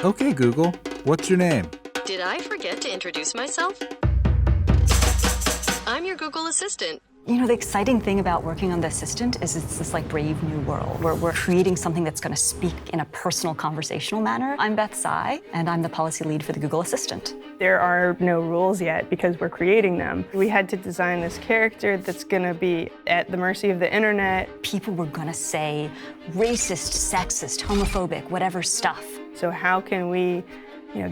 Okay, Google, what's your name? Did I forget to introduce myself? I'm your Google Assistant. You know, the exciting thing about working on the Assistant is it's this like brave new world where we're creating something that's going to speak in a personal conversational manner. I'm Beth Tsai, and I'm the policy lead for the Google Assistant. There are no rules yet because we're creating them. We had to design this character that's going to be at the mercy of the internet. People were going to say racist, sexist, homophobic, whatever stuff. So how can we,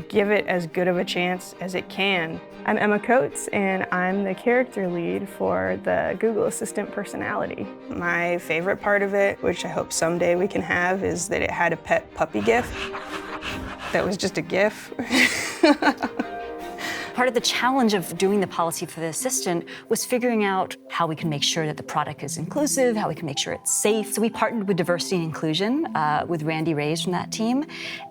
give it as good of a chance as it can? I'm Emma Coates, and I'm the character lead for the Google Assistant personality. My favorite part of it, which I hope someday we can have, is that it had a pet puppy GIF. That was just a GIF. Part of the challenge of doing the policy for the Assistant was figuring out how we can make sure that the product is inclusive, how we can make sure it's safe. So we partnered with Diversity and Inclusion, with Randy Reyes from that team,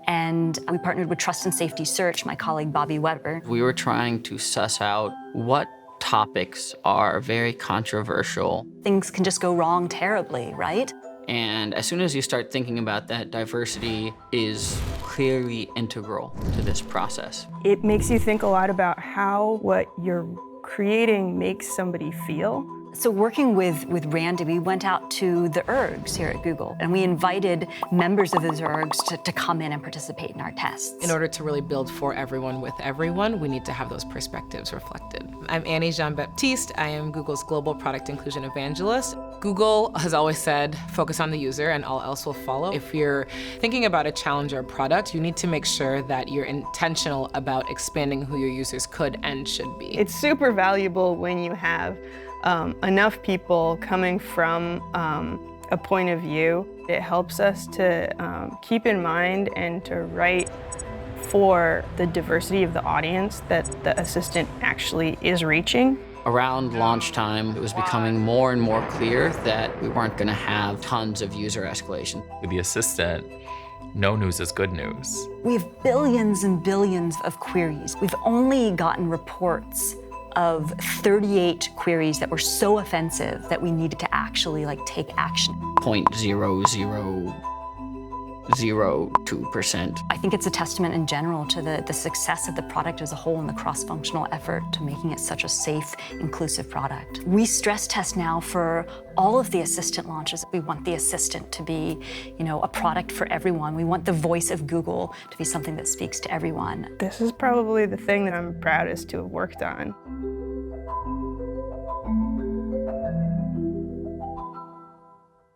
and we partnered with Trust and Safety Search, my colleague Bobby Weber. We were trying to suss out what topics are very controversial. Things can just go wrong terribly, right? And as soon as you start thinking about that, diversity is clearly integral to this process. It makes you think a lot about how what you're creating makes somebody feel. So working with Randy, we went out to the ERGs here at Google, and we invited members of those ERGs to come in and participate in our tests. In order to really build for everyone with everyone, we need to have those perspectives reflected. I'm Annie Jean-Baptiste. I am Google's Global Product Inclusion Evangelist. Google has always said, focus on the user and all else will follow. If you're thinking about a challenge or a product, you need to make sure that you're intentional about expanding who your users could and should be. It's super valuable when you have enough people coming from a point of view. It helps us to keep in mind and to write for the diversity of the audience that the Assistant actually is reaching. Around launch time, it was becoming more and more clear that we weren't going to have tons of user escalation. With the Assistant, no news is good news. We have billions and billions of queries. We've only gotten reports of 38 queries that were so offensive that we needed to actually take action. 0.0002%. I think it's a testament in general to the success of the product as a whole and the cross-functional effort to making it such a safe, inclusive product. We stress test now for all of the Assistant launches. We want the Assistant to be, a product for everyone. We want the voice of Google to be something that speaks to everyone. This is probably the thing that I'm proudest to have worked on.